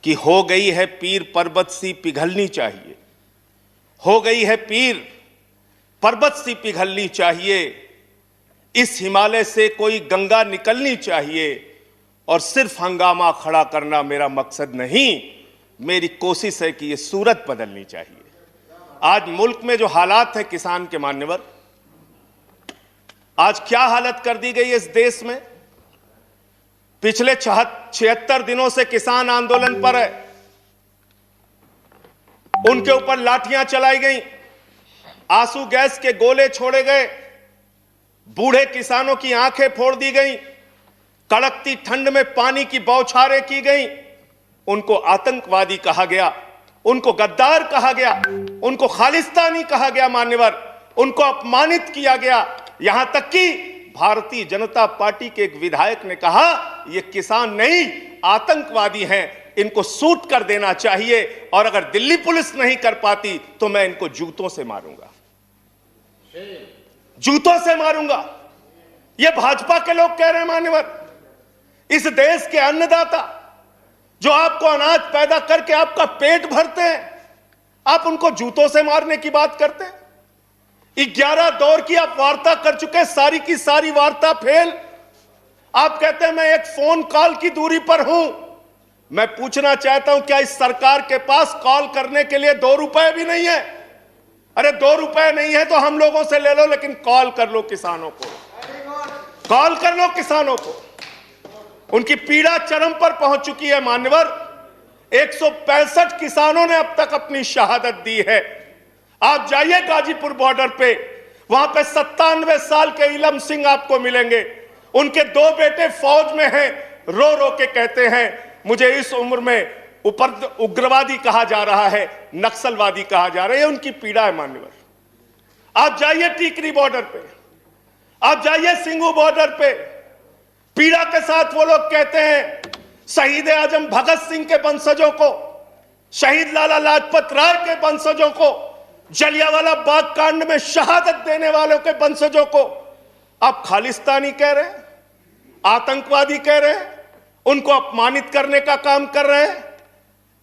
कि हो गई है पीर पर्वत सी पिघलनी चाहिए, हो गई है पीर पर्वत सी पिघलनी चाहिए, इस हिमालय से कोई गंगा निकलनी चाहिए, और सिर्फ हंगामा खड़ा करना मेरा मकसद नहीं, मेरी कोशिश है कि ये सूरत बदलनी चाहिए। आज मुल्क में जो हालात है किसान के मान्यवर, आज क्या हालत कर दी गई है इस देश में। पिछले 76 दिनों से किसान आंदोलन पर है, उनके ऊपर लाठियां चलाई गई, आंसू गैस के गोले छोड़े गए, बूढ़े किसानों की आंखें फोड़ दी गई, कड़कती ठंड में पानी की बौछारें की गई, उनको आतंकवादी कहा गया, उनको गद्दार कहा गया, उनको खालिस्तानी कहा गया मान्यवर, उनको अपमानित किया गया। यहां तक कि भारतीय जनता पार्टी के एक विधायक ने कहा ये किसान नहीं आतंकवादी हैं, इनको शूट कर देना चाहिए, और अगर दिल्ली पुलिस नहीं कर पाती तो मैं इनको जूतों से मारूंगा, जूतों से मारूंगा। ये भाजपा के लोग कह रहे हैं मान्यवर। इस देश के अन्नदाता जो आपको अनाज पैदा करके आपका पेट भरते हैं, आप उनको जूतों से मारने की बात करते हैं। 11 दौर की आप वार्ता कर चुके, सारी की सारी वार्ता फेल। आप कहते हैं मैं एक फोन कॉल की दूरी पर हूं। मैं पूछना चाहता हूं, क्या इस सरकार के पास कॉल करने के लिए 2 रुपए भी नहीं है? अरे 2 रुपए नहीं है तो हम लोगों से ले लो, लेकिन कॉल कर लो किसानों को, कॉल कर लो किसानों को। उनकी पीड़ा चरम पर पहुंच चुकी है मान्यवर। 165 किसानों ने अब तक अपनी शहादत दी है। आप जाइए गाजीपुर बॉर्डर पे, वहां पे 97 साल के इलम सिंह आपको मिलेंगे। उनके 2 बेटे फौज में हैं, रो रो के कहते हैं मुझे इस उम्र में ऊपर उग्रवादी कहा जा रहा है, नक्सलवादी कहा जा रहा है। उनकी पीड़ा है मान्यवर। आप जाइए टीकरी बॉर्डर पे, आप जाइए सिंगू बॉर्डर पे, पीड़ा के साथ वो लोग कहते हैं शहीद आजम भगत सिंह के वंशजों को, शहीद लाला लाजपत राय के वंशजों को, जलियांवाला बाग कांड में शहादत देने वालों के वंशजों को आप खालिस्तानी कह रहे हैं, आतंकवादी कह रहे हैं, उनको अपमानित करने का काम कर रहे हैं।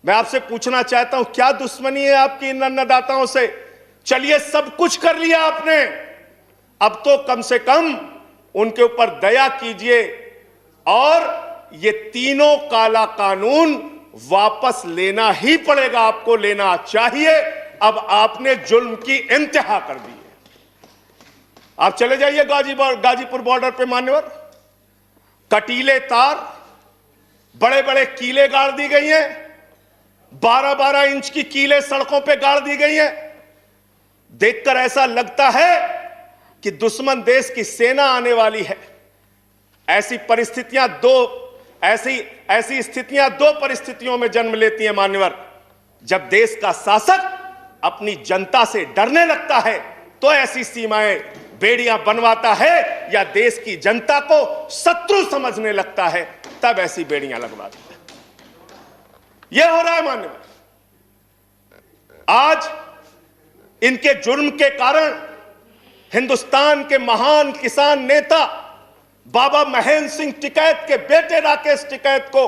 मैं आपसे पूछना चाहता हूं, क्या दुश्मनी है आपकी इन अन्नदाताओं से? चलिए सब कुछ कर लिया आपने, अब तो कम से कम उनके ऊपर दया कीजिए और ये तीनों काला कानून वापस लेना ही पड़ेगा, आपको लेना चाहिए। अब आपने जुल्म की इंतहा कर दी है। आप चले जाइए गाजीपुर बॉर्डर पे मान्यवर, कटीले तार, बड़े बड़े कीले गाड़ दी गई हैं, 12-12 इंच की कीले सड़कों पे गाड़ दी गई हैं। देखकर ऐसा लगता है कि दुश्मन देश की सेना आने वाली है। ऐसी स्थितियां दो परिस्थितियों में जन्म लेती हैं मान्यवर। जब देश का शासक अपनी जनता से डरने लगता है तो ऐसी सीमाएं बेड़ियां बनवाता है, या देश की जनता को शत्रु समझने लगता है तब ऐसी बेड़ियां लगवाता है। यह हो रहा है मान्यवर। आज इनके जुर्म के कारण हिंदुस्तान के महान किसान नेता बाबा महेंद्र सिंह टिकैत के बेटे राकेश टिकैत को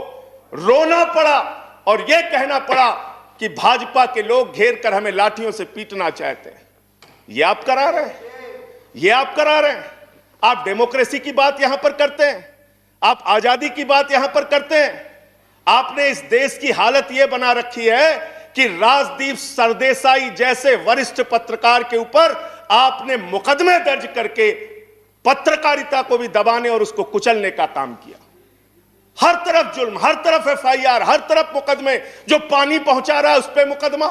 रोना पड़ा और यह कहना पड़ा कि भाजपा के लोग घेर कर हमें लाठियों से पीटना चाहते हैं। यह आप करा रहे हैं, यह आप करा रहे हैं। आप डेमोक्रेसी की बात यहां पर करते हैं, आप आजादी की बात यहां पर करते हैं। आपने इस देश की हालत यह बना रखी है कि राजदीप सरदेसाई जैसे वरिष्ठ पत्रकार के ऊपर आपने मुकदमे दर्ज करके पत्रकारिता को भी दबाने और उसको कुचलने का काम किया। हर तरफ जुल्म, हर तरफ एफआईआर, हर तरफ मुकदमे। जो पानी पहुंचा रहा है उस पर मुकदमा,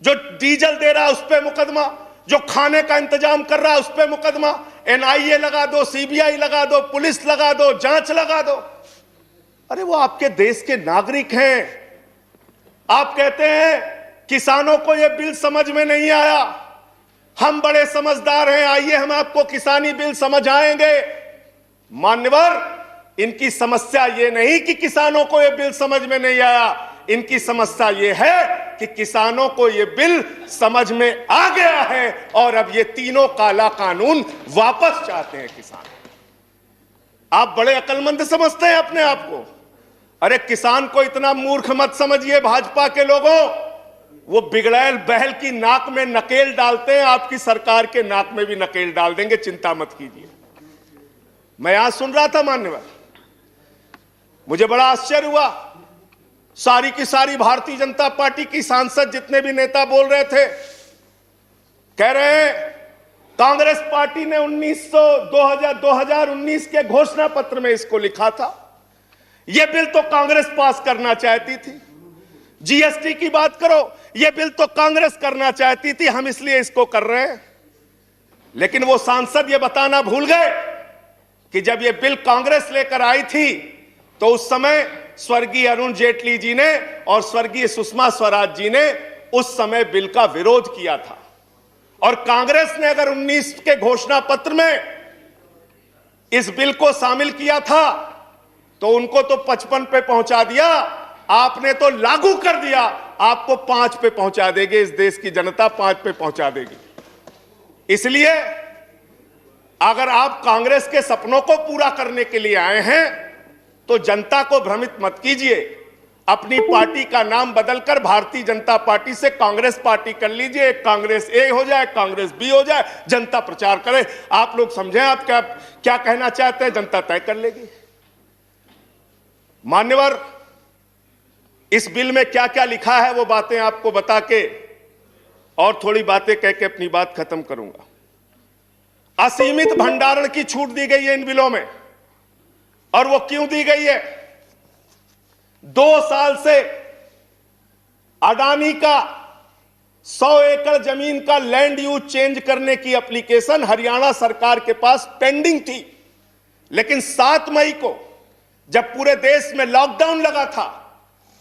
जो डीजल दे रहा है उस पर मुकदमा, जो खाने का इंतजाम कर रहा है उस पर मुकदमा। एनआईए लगा दो, सीबीआई लगा दो, पुलिस लगा दो, जांच लगा दो। अरे वो आपके देश के नागरिक हैं। आप कहते हैं किसानों को यह बिल समझ में नहीं आया, हम बड़े समझदार हैं, आइए हम आपको किसानी बिल समझाएंगे। मान्यवर, इनकी समस्या यह नहीं कि किसानों को यह बिल समझ में नहीं आया, इनकी समस्या यह है कि किसानों को यह बिल समझ में आ गया है और अब ये तीनों काला कानून वापस चाहते हैं किसान। आप बड़े अक्लमंद समझते हैं अपने आप को। अरे किसान को इतना मूर्ख मत समझिए भाजपा के लोगों, वो बिगड़ैल बहल की नाक में नकेल डालते हैं, आपकी सरकार के नाक में भी नकेल डाल देंगे, चिंता मत कीजिए। मैं यहां सुन रहा था मान्यवर, मुझे बड़ा आश्चर्य हुआ, सारी की सारी भारतीय जनता पार्टी की सांसद जितने भी नेता बोल रहे थे, कह रहे हैं कांग्रेस पार्टी ने 2019 के घोषणा पत्र में इसको लिखा था, यह बिल तो कांग्रेस पास करना चाहती थी। जीएसटी की बात करो, यह बिल तो कांग्रेस करना चाहती थी, हम इसलिए इसको कर रहे हैं। लेकिन वो सांसद यह बताना भूल गए कि जब यह बिल कांग्रेस लेकर आई थी तो उस समय स्वर्गीय अरुण जेटली जी ने और स्वर्गीय सुषमा स्वराज जी ने उस समय बिल का विरोध किया था। और कांग्रेस ने अगर 19 के घोषणा पत्र में इस बिल को शामिल किया था तो उनको तो 55 पे पहुंचा दिया, आपने तो लागू कर दिया, आपको 5 पे पहुंचा देगी, इस देश की जनता 5 पे पहुंचा देगी। इसलिए अगर आप कांग्रेस के सपनों को पूरा करने के लिए आए हैं तो जनता को भ्रमित मत कीजिए, अपनी पार्टी का नाम बदलकर भारतीय जनता पार्टी से कांग्रेस पार्टी कर लीजिए, कांग्रेस ए हो जाए, कांग्रेस बी हो जाए, जनता प्रचार करे। आप लोग समझें आप क्या कहना चाहते हैं, जनता तय कर लेगी। मान्यवर, इस बिल में क्या क्या लिखा है वो बातें आपको बता के और थोड़ी बातें कह के अपनी बात खत्म करूंगा। असीमित भंडारण की छूट दी गई है इन बिलों में, और वो क्यों दी गई है? 2 साल से अडानी का 100 एकड़ जमीन का लैंड यूज चेंज करने की एप्लीकेशन हरियाणा सरकार के पास पेंडिंग थी, लेकिन 7 मई को जब पूरे देश में लॉकडाउन लगा था,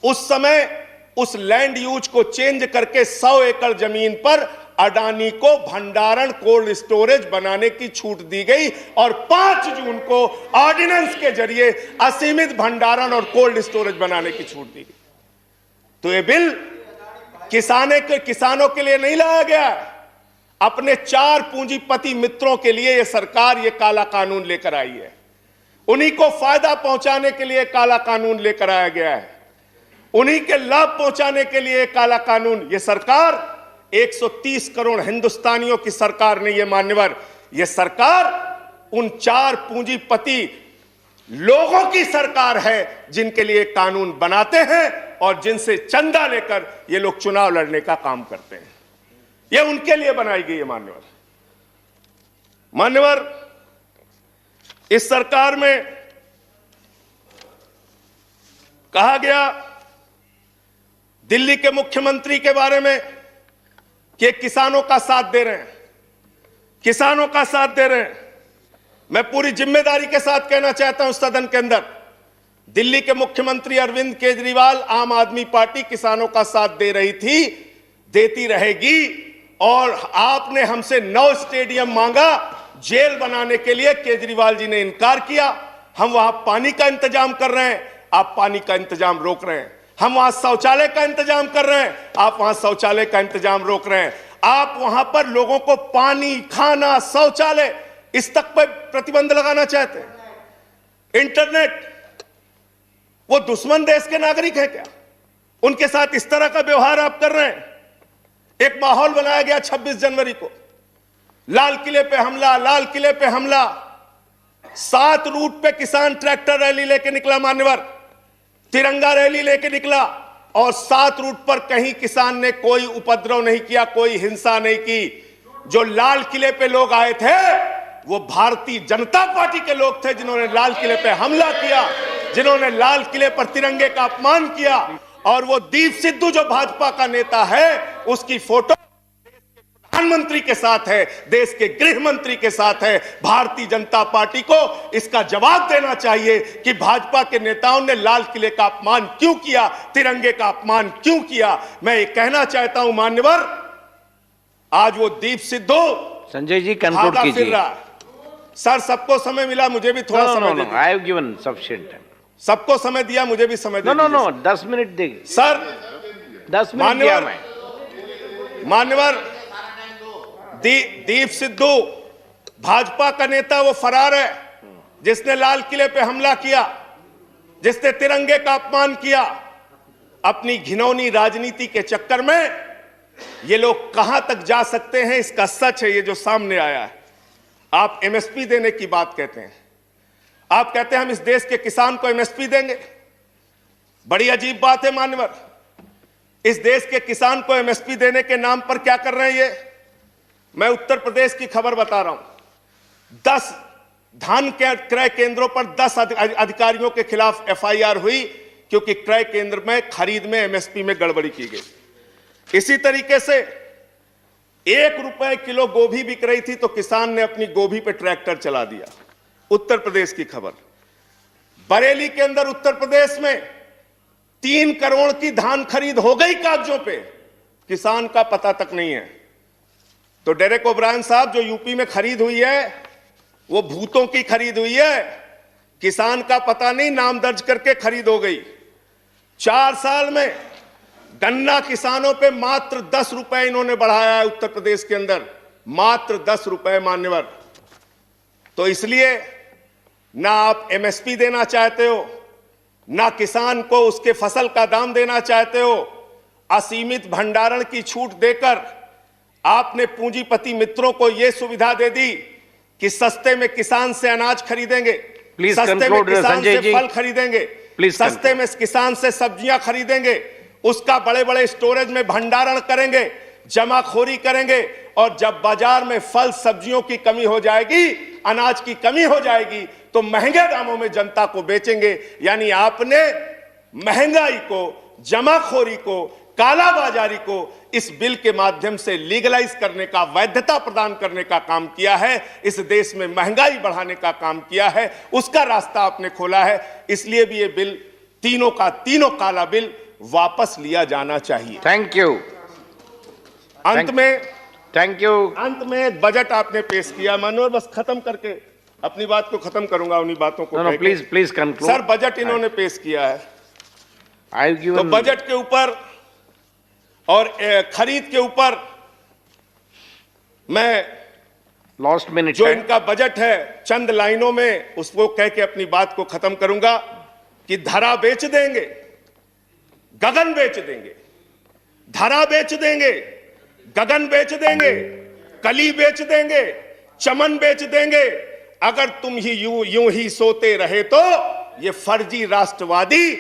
उस समय उस लैंड यूज को चेंज करके 100 एकड़ जमीन पर अडानी को भंडारण कोल्ड स्टोरेज बनाने की छूट दी गई और 5 जून को ऑर्डिनेंस के जरिए असीमित भंडारण और कोल्ड स्टोरेज बनाने की छूट दी गई। तो ये बिल किसानों के लिए नहीं लाया गया, अपने 4 पूंजीपति मित्रों के लिए ये सरकार ये काला कानून लेकर आई है। उन्हीं को फायदा पहुंचाने के लिए काला कानून लेकर आया गया है, उन्हीं के लाभ पहुंचाने के लिए काला कानून। ये सरकार 130 करोड़ हिंदुस्तानियों की सरकार नहीं है मान्यवर, यह सरकार उन 4 पूंजीपति लोगों की सरकार है जिनके लिए कानून बनाते हैं और जिनसे चंदा लेकर ये लोग चुनाव लड़ने का काम करते हैं। यह उनके लिए बनाई गई है मान्यवर। इस सरकार में कहा गया दिल्ली के मुख्यमंत्री के बारे में कि किसानों का साथ दे रहे हैं, किसानों का साथ दे रहे हैं। मैं पूरी जिम्मेदारी के साथ कहना चाहता हूं सदन के अंदर, दिल्ली के मुख्यमंत्री अरविंद केजरीवाल, आम आदमी पार्टी किसानों का साथ दे रही थी, देती रहेगी। और आपने हमसे 9 स्टेडियम मांगा जेल बनाने के लिए, केजरीवाल जी ने इनकार किया। हम वहां पानी का इंतजाम कर रहे हैं, आप पानी का इंतजाम रोक रहे हैं। हम वहां शौचालय का इंतजाम कर रहे हैं, आप वहां शौचालय का इंतजाम रोक रहे हैं। आप वहां पर लोगों को पानी, खाना, शौचालय इस तक पर प्रतिबंध लगाना चाहते हैं। इंटरनेट, वो दुश्मन देश के नागरिक है क्या? उनके साथ इस तरह का व्यवहार आप कर रहे हैं। एक माहौल बनाया गया 26 जनवरी को, लाल किले पे हमला, लाल किले पे हमला। 7 रूट पे किसान ट्रैक्टर रैली लेके निकला मान्यवर, तिरंगा रैली लेके निकला, और 7 रूट पर कहीं किसान ने कोई उपद्रव नहीं किया, कोई हिंसा नहीं की। जो लाल किले पे लोग आए थे वो भारतीय जनता पार्टी के लोग थे, जिन्होंने लाल किले पे हमला किया, जिन्होंने लाल किले पर तिरंगे का अपमान किया। और वो दीप सिद्धू जो भाजपा का नेता है, उसकी फोटो प्रधानमंत्री के साथ है, देश के गृह मंत्री के साथ है। भारतीय जनता पार्टी को इसका जवाब देना चाहिए कि भाजपा के नेताओं ने लाल किले का अपमान क्यों किया, तिरंगे का अपमान क्यों किया। मैं ये कहना चाहता हूं मान्यवर, आज वो दीप सिद्धू संजय जी कंक्लूड कीजिए। सर सबको समय मिला, मुझे भी थोड़ा समय दे दीजिए। I have given sufficient time. सबको समय दिया, मुझे भी समय दे दीजिए। नो 10 मिनट देंगे सर, 10 मिनट दिया मैं। मान्यवर दीप सिद्धू भाजपा का नेता, वो फरार है जिसने लाल किले पे हमला किया। जिसने तिरंगे का अपमान किया, अपनी घिनौनी राजनीति के चक्कर में ये लोग कहां तक जा सकते हैं, इसका सच है ये जो सामने आया है। आप एमएसपी देने की बात कहते हैं, आप कहते हैं हम इस देश के किसान को एमएसपी देंगे। बड़ी अजीब बात है मान्यवर, इस देश के किसान को एमएसपी देने के नाम पर क्या कर रहे हैं ये? मैं उत्तर प्रदेश की खबर बता रहा हूं। 10 धान के क्रय केंद्रों पर 10 अधिकारियों के खिलाफ एफआईआर हुई क्योंकि क्रय केंद्र में खरीद में एमएसपी में गड़बड़ी की गई। इसी तरीके से 1 रुपए किलो गोभी बिक रही थी तो किसान ने अपनी गोभी पे ट्रैक्टर चला दिया। उत्तर प्रदेश की खबर। बरेली के अंदर उत्तर प्रदेश में 3 करोड़ की धान खरीद हो गई कागजों पे, किसान का पता तक नहीं है। तो डेरेक ओब्रायन साहब, जो यूपी में खरीद हुई है वो भूतों की खरीद हुई है, किसान का पता नहीं, नाम दर्ज करके खरीद हो गई। 4 साल में गन्ना किसानों पे मात्र 10 रुपए इन्होंने बढ़ाया है उत्तर प्रदेश के अंदर, मात्र 10 रुपए मान्यवर। तो इसलिए ना आप एमएसपी देना चाहते हो, ना किसान को उसके फसल का दाम देना चाहते हो। असीमित भंडारण की छूट देकर आपने पूंजीपति मित्रों को यह सुविधा दे दी कि सस्ते में किसान से अनाज खरीदेंगे, सस्ते में किसान से फल खरीदेंगे, सस्ते में किसान से सब्जियां खरीदेंगे, उसका बड़े बड़े स्टोरेज में भंडारण करेंगे, जमाखोरी करेंगे, और जब बाजार में फल सब्जियों की कमी हो जाएगी, अनाज की कमी हो जाएगी, तो महंगे दामों में जनता को बेचेंगे। यानी आपने महंगाई को, जमाखोरी को, कालाबाजारी को इस बिल के माध्यम से लीगलाइज करने का, वैधता प्रदान करने का काम किया है। इस देश में महंगाई बढ़ाने का काम किया है, उसका रास्ता आपने खोला है। इसलिए भी ये बिल, तीनों का तीनों काला बिल वापस लिया जाना चाहिए। Thank you. अंत में एक बजट आपने पेश किया मनोहर, बस खत्म करके अपनी बात को खत्म करूंगा, उन्हीं बातों को। Please conclude. सर, बजट इन्होंने पेश किया है, तो बजट के ऊपर और खरीद के ऊपर मैं लास्ट मिनट जो इनका बजट है, चंद लाइनों में उसको कह के अपनी बात को खत्म करूंगा कि धरा बेच देंगे, गगन बेच देंगे। धरा बेच देंगे, गगन बेच देंगे, कली बेच देंगे, चमन बेच देंगे। अगर तुम ही यूं ही सोते रहे तो ये फर्जी राष्ट्रवादी